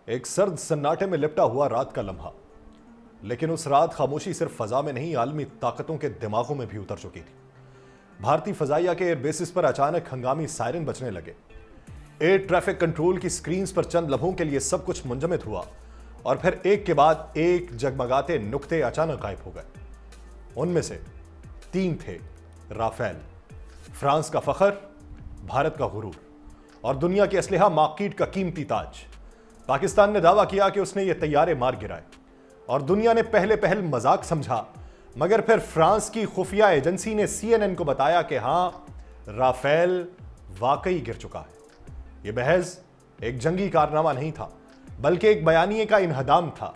एक सर्द सन्नाटे में लिपटा हुआ रात का लम्हा। लेकिन उस रात खामोशी सिर्फ फजा में नहीं, आलमी ताकतों के दिमागों में भी उतर चुकी थी। भारतीय फजाइया के एयर बेसिस पर अचानक हंगामी सायरन बजने लगे। एयर ट्रैफिक कंट्रोल की स्क्रीन्स पर चंद लम्हों के लिए सब कुछ मुंजमद हुआ और फिर एक के बाद एक जगमगाते नुक्ते अचानक गायब हो गए। उनमें से 3 थे राफेल, फ्रांस का फखर, भारत का गुरूर और दुनिया के असलहा मार्केट का कीमती ताज। पाकिस्तान ने दावा किया कि उसने ये तैयारे मार गिराए और दुनिया ने पहल मजाक समझा, मगर फिर फ्रांस की खुफिया एजेंसी ने CNN को बताया कि हां, राफेल वाकई गिर चुका है। यह महज एक जंगी कारनामा नहीं था, बल्कि एक बयानिए का इन्हदाम था।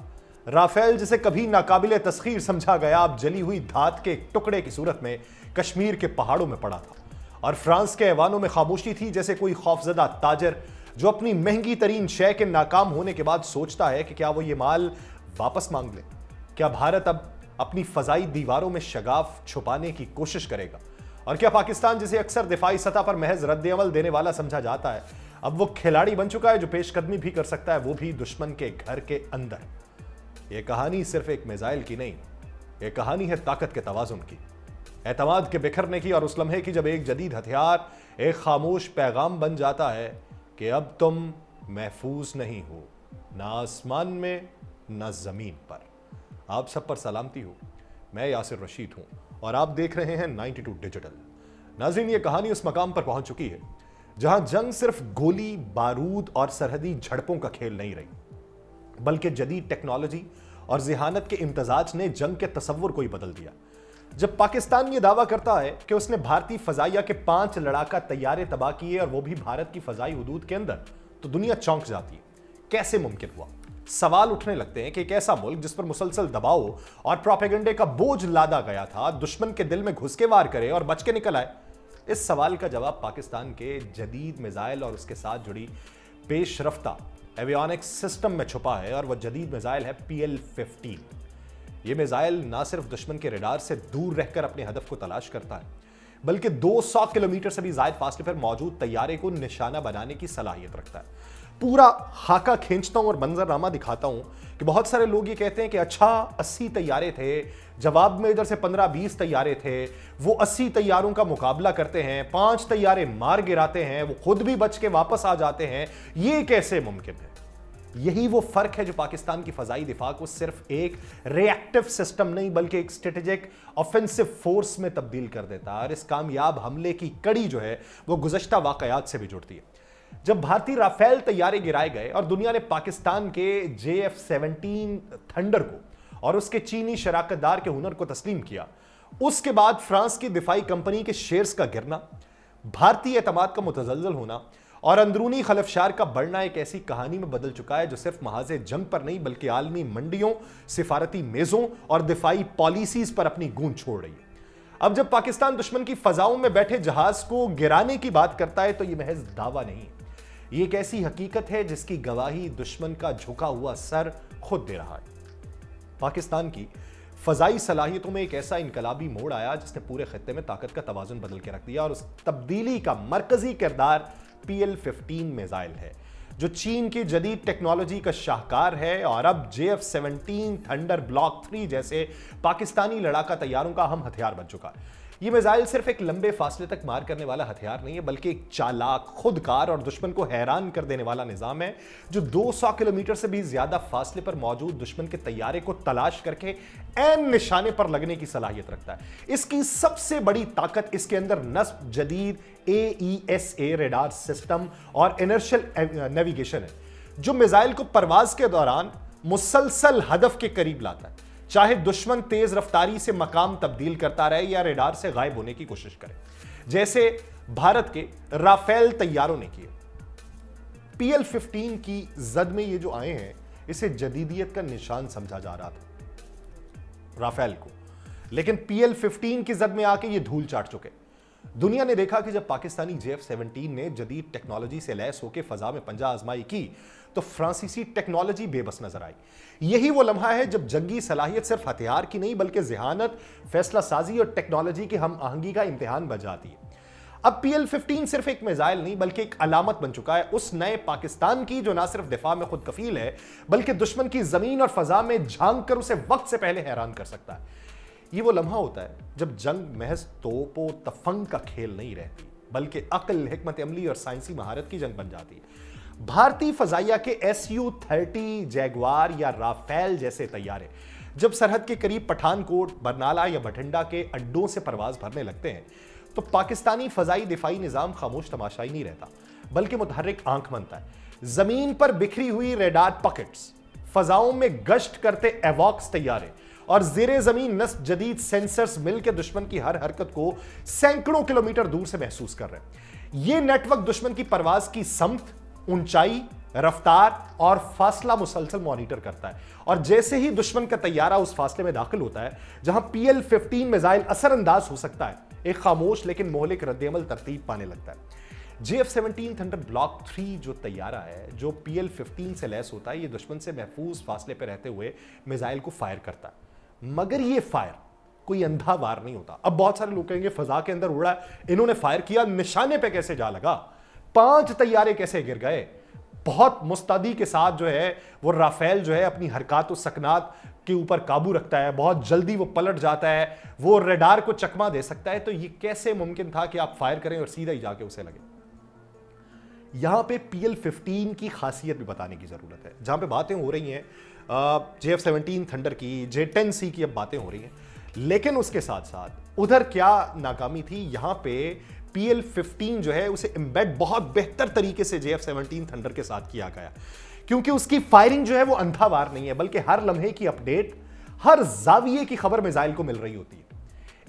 राफेल, जिसे कभी नाकाबिले तस्खीर समझा गया, अब जली हुई धात के टुकड़े की सूरत में कश्मीर के पहाड़ों में पड़ा था और फ्रांस के ऐवानों में खामोशी थी, जैसे कोई खौफजदा ताजर जो अपनी महंगी तरीन शय के नाकाम होने के बाद सोचता है कि क्या वो ये माल वापस मांग ले। क्या भारत अब अपनी फजाई दीवारों में शगाफ छुपाने की कोशिश करेगा? और क्या पाकिस्तान, जिसे अक्सर दिफाई सतह पर महज रद्द-ए-अमल देने वाला समझा जाता है, अब वो खिलाड़ी बन चुका है जो पेशकदमी भी कर सकता है, वो भी दुश्मन के घर के अंदर? यह कहानी सिर्फ एक मिसाइल की नहीं, यह कहानी है ताकत के तवाजुन की, एतमाद के बिखरने की और उस लम्हे की जब एक जदीद हथियार एक खामोश पैगाम बन जाता है कि अब तुम महफूज नहीं हो, ना आसमान में ना जमीन पर। आप सब पर सलामती हो। मैं यासिर रशीद हूं और आप देख रहे हैं 92 डिजिटल। नाज़रीन, ये कहानी उस मकाम पर पहुंच चुकी है जहां जंग सिर्फ गोली बारूद और सरहदी झड़पों का खेल नहीं रही, बल्कि जदीद टेक्नोलॉजी और ज़हानत के इम्तजाज ने जंग के तसव्वुर को ही बदल दिया। जब पाकिस्तान ये दावा करता है कि उसने भारतीय फजाइया के 5 लड़ाका तैयारे तबाह किए और वो भी भारत की फजाई हुदूद के अंदर, तो दुनिया चौंक जाती है। कैसे मुमकिन हुआ? सवाल उठने लगते हैं कि एक ऐसा मुल्क जिस पर मुसलसल दबाव और प्रोपेगेंडे का बोझ लादा गया था, दुश्मन के दिल में घुस के वार करे और बच के निकल आए। इस सवाल का जवाब पाकिस्तान के जदीद मिसाइल और उसके साथ जुड़ी पेशरफ्ता एवियोनिक्स सिस्टम में छुपा है और वह जदीद मिसाइल है PL-15। यह मिसाइल ना सिर्फ दुश्मन के रडार से दूर रहकर अपने हदफ को तलाश करता है, बल्कि 200 किलोमीटर से भी ज्यादा फासले पर मौजूद तैयारे को निशाना बनाने की सलाहियत रखता है। पूरा खाका खींचता हूं और मंजरनामा दिखाता हूं कि बहुत सारे लोग ये कहते हैं कि अच्छा 80 तैयारे थे, जवाब में इधर से 15-20 तैयारे थे, वो 80 तैयारों का मुकाबला करते हैं, 5 तैयारे मार गिराते हैं, वो खुद भी बच के वापस आ जाते हैं, ये कैसे मुमकिन है? यही वो फर्क है जो पाकिस्तान की फजाई दिफा को सिर्फ एक रिएक्टिव सिस्टम नहीं, बल्कि एक स्ट्रेटेजिक ऑफेंसिव फोर्स में तब्दील कर देता है। और इस कामयाब हमले की कड़ी जो है वो गुज़श्ता वाकयात से भी जुड़ती है। जब भारतीय राफेल तैयारे गिराए गए और दुनिया ने पाकिस्तान के JF-17 थंडर को और उसके चीनी शराकतदार के हुनर को तस्लीम किया, उसके बाद फ्रांस की दिफाई कंपनी के शेयर्स का गिरना, भारतीय एतमाद का मुतजल्जल होना और अंदरूनी खलफशार का बढ़ना एक ऐसी कहानी में बदल चुका है जो सिर्फ महाज़े जंग पर नहीं, बल्कि आलमी मंडियों, सिफारती मेजों और दिफाई पॉलिसीज पर अपनी गूंज छोड़ रही है। अब जब पाकिस्तान दुश्मन की फजाओं में बैठे जहाज को गिराने की बात करता है, तो यह महज दावा नहीं, ये एक ऐसी हकीकत है जिसकी गवाही दुश्मन का झुका हुआ सर खुद दे रहा है। पाकिस्तान की फजाई सलाहियतों में एक ऐसा इनकलाबी मोड़ आया जिसने पूरे खित्ते में ताकत का तवाजुन बदल के रख दिया और उस तब्दीली का मरकजी किरदार PL-15 मिसाइल है, जो चीन की जदीद टेक्नोलॉजी का शाहकार है और अब JF-17 थंडर ब्लॉक 3 जैसे पाकिस्तानी लड़ाका तैयारों का अहम हथियार बन चुका है। यह मिसाइल सिर्फ एक लंबे फासले तक मार करने वाला हथियार नहीं है, बल्कि एक चालाक, खुदकार और दुश्मन को हैरान कर देने वाला निजाम है जो 200 किलोमीटर से भी ज्यादा फासले पर मौजूद दुश्मन के तैयारे को तलाश करके ऐन निशाने पर लगने की सलाहियत रखता है। इसकी सबसे बड़ी ताकत इसके अंदर नस्ब जदीद AESA रेडार सिस्टम और इनर्शियल नेविगेशन है, जो मिसाइल को परवाज के दौरान मुसलसल हदफ के करीब लाता है, चाहे दुश्मन तेज रफ्तारी से मकाम तब्दील करता रहे या रेडार से गायब होने की कोशिश करे, जैसे भारत के राफेल तैयारों ने किए। PL-15 की जद में ये जो आए हैं, इसे जदीदियत का निशान समझा जा रहा था राफेल को, लेकिन PL-15 की जद में आके ये धूल चाट चुके। दुनिया ने देखा कि जब पाकिस्तानी JF-17 ने जदीद टेक्नोलॉजी से लैस होकर फजा में पंजा आजमाई की, तो फ्रांसीसी टेक्नोलॉजी बेबस नजर आई। यही वो लम्हा है जब जंगी सलाहियत सिर्फ हथियार की नहीं, बल्कि ज़हानत, फैसला साजी और टेक्नोलॉजी की हम आहंगी का इम्तिहान बन जाती है। अब PL-15 सिर्फ एक मिसाइल नहीं बल्कि एक अलामत बन चुका है उस नए पाकिस्तान की जो ना सिर्फ दिफा में खुद कफील है बल्कि दुश्मन की जमीन और फजा में झांक कर उसे वक्त से पहले हैरान कर सकता है। ये वो लम्हा होता है जब जंग महज तोपो तफंग का खेल नहीं रहती बल्कि अक्ल, हिकमत अमली और साइंसी महारत की जंग बन जाती है। भारतीय फजाइया के SU-30 जैगवार या राफेल जैसे तैयारे जब सरहद के करीब पठानकोट, बरनाला या बठिंडा के अड्डों से परवाज भरने लगते हैं तो पाकिस्तानी फजाई दिफाई निजाम खामोश तमाशा ही नहीं रहता बल्कि मुतहर्रिक आंख बनता है। जमीन पर बिखरी हुई रेडार पॉकेट्स, फजाओं में गश्त करते एवॉक्स तैयारे और जेरे जमीन नस्ब जदीद सेंसर्स मिलकर दुश्मन की हर हरकत को सैकड़ों किलोमीटर दूर से महसूस कर रहे हैं। यह नेटवर्क दुश्मन की परवाज की समत, ऊंचाई, रफ्तार और फासला मुसलसल मॉनिटर करता है और जैसे ही दुश्मन का तैयारा उस फासले में दाखिल होता है जहां PL-15 मिसाइल असरअंदाज हो सकता है, एक खामोश लेकिन मोहलिक रद्देअमल तरतीब पाने लगता है। JF-17 थंडर ब्लॉक 3 जो तैयारा है जो PL-15 से लैस होता है, ये दुश्मन से महफूज फासले पर रहते हुए मिसाइल को फायर करता है, मगर ये फायर कोई अंधा वार नहीं होता। अब बहुत सारे लोग कहेंगे फजा के अंदर उड़ा, इन्होंने फायर किया, निशाने पे कैसे जा लगा, 5 तैयारे कैसे गिर गए। बहुत मुस्तैदी के साथ जो है वो राफेल जो है अपनी हरकत और सकनात के ऊपर काबू रखता है, बहुत जल्दी वो पलट जाता है, वो रेडार को चकमा दे सकता है। तो ये कैसे मुमकिन था कि आप फायर करें और सीधा ही जाके उसे लगे। यहां पे PL-15 की खासियत भी बताने की जरूरत है। जहां पे बातें हो रही हैं JF-17 थंडर की, J-10C की अब बातें हो रही हैं, लेकिन उसके साथ साथ उधर क्या नाकामी थी, यहां पे PL-15 जो है उसे एम्बेड बहुत बेहतर तरीके से JF-17 थंडर के साथ किया गया क्योंकि उसकी फायरिंग जो है वो अंधा वार नहीं है बल्कि हर लम्हे की अपडेट, हर जाविये की खबर मिसाइल को मिल रही होती है।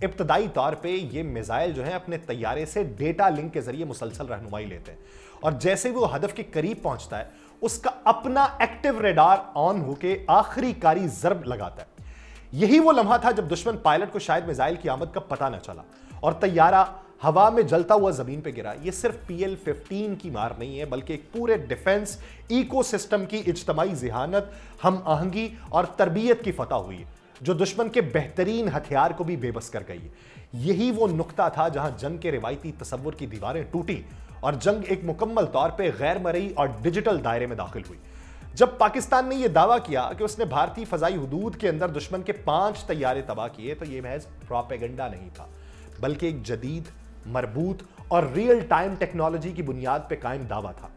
इब्तदाई तौर पे ये मिसाइल जो है अपने तैयारे से डेटा लिंक के जरिए मुसलसल रहनुमाई लेते हैं और जैसे वो हदफ के करीब पहुंचता है उसका अपना एक्टिव रेडार ऑन होके आखिरी कारी जर्ब लगाता है। यही वो लम्हा था जब दुश्मन पायलट को शायद मिसाइल की आमद का पता न चला और तैयारा हवा में जलता हुआ जमीन पे गिरा। ये सिर्फ PL-15 की मार नहीं है बल्कि एक पूरे डिफेंस इकोसिस्टम की इज्तमाई जिहानत, हम आहंगी और तरबियत की फतह हुई है जो दुश्मन के बेहतरीन हथियार को भी बेबस कर गई है। यही वो नुक्ता था जहां जंग के रिवायती तसव्वुर की दीवारें टूटी और जंग एक मुकम्मल तौर पे गैर मरई और डिजिटल दायरे में दाखिल हुई। जब पाकिस्तान ने यह दावा किया कि उसने भारतीय फजाई हुदूद के अंदर दुश्मन के 5 तैयारे तबाह किए तो यह महज प्रोपेगेंडा नहीं था बल्कि एक जदीद, मरबूत और रियल टाइम टेक्नोलॉजी की बुनियाद पर कायम दावा था।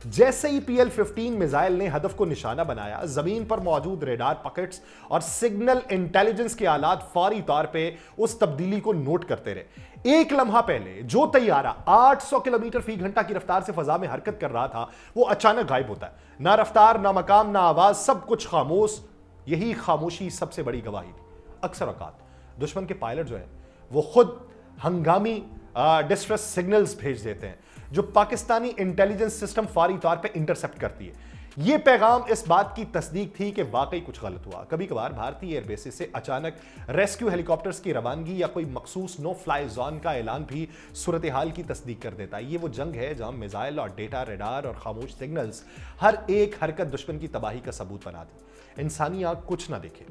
जैसे ही PL-15 मिसाइल ने हदफ को निशाना बनाया, जमीन पर मौजूद रेडार पॉकेट्स और सिग्नल इंटेलिजेंस के आलात फौरी तौर पे उस तब्दीली को नोट करते रहे। एक लम्हा पहले जो तैयारा 800 किलोमीटर फी घंटा की रफ्तार से फजा में हरकत कर रहा था वो अचानक गायब होता है। ना रफ्तार, ना मकाम, ना आवाज, सब कुछ खामोश। यही खामोशी सबसे बड़ी गवाही थी। अक्सर औकात दुश्मन के पायलट जो है वो खुद हंगामी डिस्ट्रेस सिग्नल्स भेज देते हैं जो पाकिस्तानी इंटेलिजेंस सिस्टम फौरी तौर पे इंटरसेप्ट करती है। यह पैगाम इस बात की तस्दीक थी कि वाकई कुछ गलत हुआ। कभी कभार भारतीय एयरबेसेस से अचानक रेस्क्यू हेलीकॉप्टर्स की रवानगी या कोई मखसूस नो फ्लाई जोन का ऐलान भी सूरत हाल की तस्दीक कर देता है। ये वो जंग है जहां मिसाइल और डेटा, रेडार और खामोश सिग्नल्स हर एक हरकत दुश्मन की तबाही का सबूत बनाती। इंसानी आंख कुछ ना देखे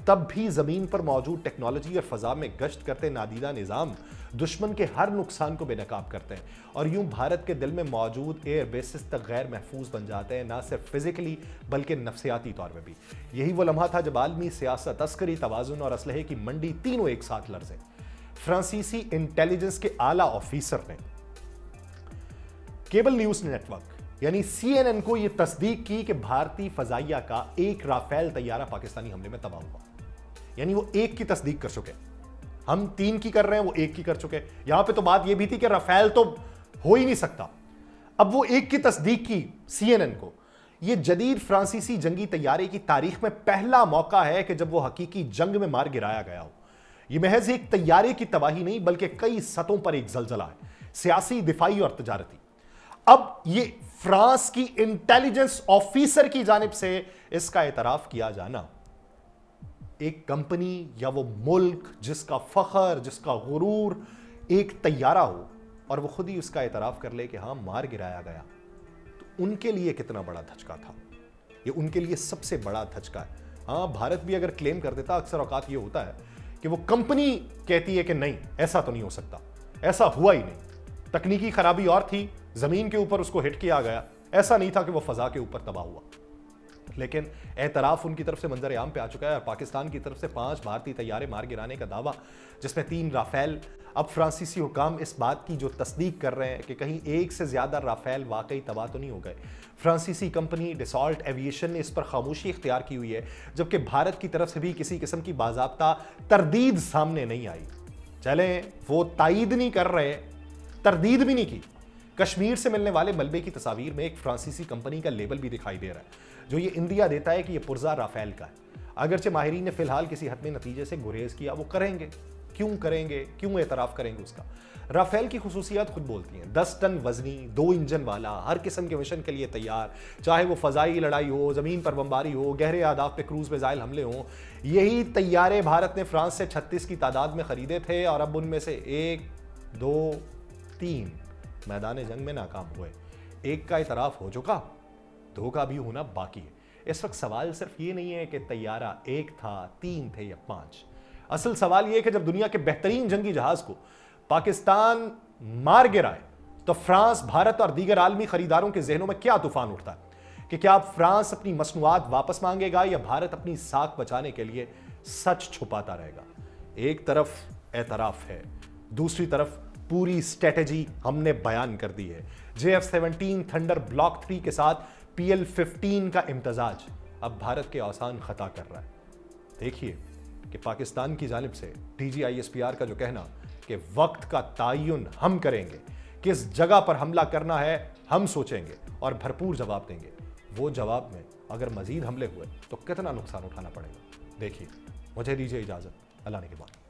तब भी जमीन पर मौजूद टेक्नोलॉजी और फजा में गश्त करते नादीदा निजाम दुश्मन के हर नुकसान को बेनकाब करते हैं और यूं भारत के दिल में मौजूद एयर बेसिस तक गैर महफूज बन जाते हैं, ना सिर्फ फिजिकली बल्कि नफ्सियाती तौर में भी। यही वो लम्हा था जब आलमी सियासत, तस्करी, तवाजुन और असलहे की मंडी तीनों एक साथ लर्जे। फ्रांसीसी इंटेलिजेंस के आला ऑफिसर ने केबल न्यूज नेटवर्क यानी CNN को यह तस्दीक की कि भारतीय फजाइया का एक राफेल तैयारा पाकिस्तानी हमले में तबाह हुआ। यानी वो एक की तस्दीक कर चुके, हम 3 की कर रहे हैं, वो एक की कर चुके। यहां पे तो बात ये भी थी कि राफेल तो हो ही नहीं सकता, अब वो एक की तस्दीक की CNN को। ये जदीद फ्रांसीसी जंगी तैयारे की तारीख में पहला मौका है कि जब वो हकीकी जंग में मार गिराया गया हो। ये महज एक तैयारे की तबाही नहीं बल्कि कई सतहों पर एक जलजला है, सियासी, दिफाई और तजारती। अब ये फ्रांस की इंटेलिजेंस ऑफिसर की जानिब से इसका एतराफ किया जाना, एक कंपनी या वो मुल्क जिसका फखर, जिसका गुरूर एक तैयारा हो और वो खुद ही उसका एतराफ कर ले कि हां मार गिराया गया, तो उनके लिए कितना बड़ा धचका था। ये उनके लिए सबसे बड़ा धचका है। हां, भारत भी अगर क्लेम कर देता, अक्सर औकात ये होता है कि वो कंपनी कहती है कि नहीं ऐसा तो नहीं हो सकता, ऐसा हुआ ही नहीं, तकनीकी खराबी और थी, जमीन के ऊपर उसको हिट किया गया, ऐसा नहीं था कि वो फजा के ऊपर तबाह हुआ। लेकिन एतराफ उनकी तरफ से मंजर आम पे आ चुका है और पाकिस्तान की तरफ से 5 भारतीय तैयारे मार गिराने का दावा, जिसमें 3 राफेल। अब फ्रांसीसी हुकाम इस बात की जो तस्दीक कर रहे हैं कि कहीं एक से ज्यादा राफेल वाकई तबाह तो नहीं हो गए। फ्रांसीसी कंपनी डसॉल्ट एविएशन ने इस पर खामोशी इख्तियार की हुई है, जबकि भारत की तरफ से भी किसी किस्म की बाज़ाब्ता तरदीद सामने नहीं आई। चलें, वो तायीद नहीं कर रहे, तरदीद भी नहीं की। कश्मीर से मिलने वाले मलबे की तस्वीर में एक फ्रांसीसी कंपनी का लेबल भी दिखाई दे रहा है, जो ये इंदिया देता है कि ये पुर्जा राफेल का है। अगरचे माहिरीन ने फिलहाल किसी हतमी नतीजे से गुरेज किया, वो करेंगे, क्यों करेंगे, क्यों एतराफ़ करेंगे उसका। राफेल की खुसूसियात खुद बोलती हैं, 10 टन वजनी, 2 इंजन वाला, हर किस्म के मिशन के लिए तैयार, चाहे वो फ़ज़ाई लड़ाई हो, ज़मीन पर बमबारी हो, गहरे आदाफ पे क्रूज़ मिसाइल हमले हों। यही तैयारे भारत ने फ्रांस से 36 की तादाद में ख़रीदे थे और अब उनमें से 1, 2, 3 मैदान जंग में नाकाम हुए। 1 का एतराफ़ हो चुका, 2 का भी होना बाकी है। इस वक्त सवाल सिर्फ ये नहीं है कि तैयारा 1 था, 3 थे या 5। असल सवाल ये है कि जब दुनिया के बेहतरीन जंगी जहाज को पाकिस्तान मार गिराए तो फ्रांस, भारत और दीगर आलमी खरीदारों के जहनों में क्या तूफान उठता है कि क्या फ्रांस अपनी मसनूआत वापस मांगेगा या भारत अपनी साख बचाने के लिए सच छुपाता रहेगा। एक तरफ एतराफ है, दूसरी तरफ पूरी स्ट्रेटेजी हमने बयान कर दी है। JF-17 थंडर ब्लॉक 3 के साथ PL-15 का इम्तजाज अब भारत के आसान खता कर रहा है। देखिए कि पाकिस्तान की जानिब से DGISPR का जो कहना कि वक्त का तायुन हम करेंगे, किस जगह पर हमला करना है हम सोचेंगे और भरपूर जवाब देंगे। वो जवाब में अगर मजीद हमले हुए तो कितना नुकसान उठाना पड़ेगा। देखिए, मुझे दीजिए इजाजत, अल्लाह ने के बाद।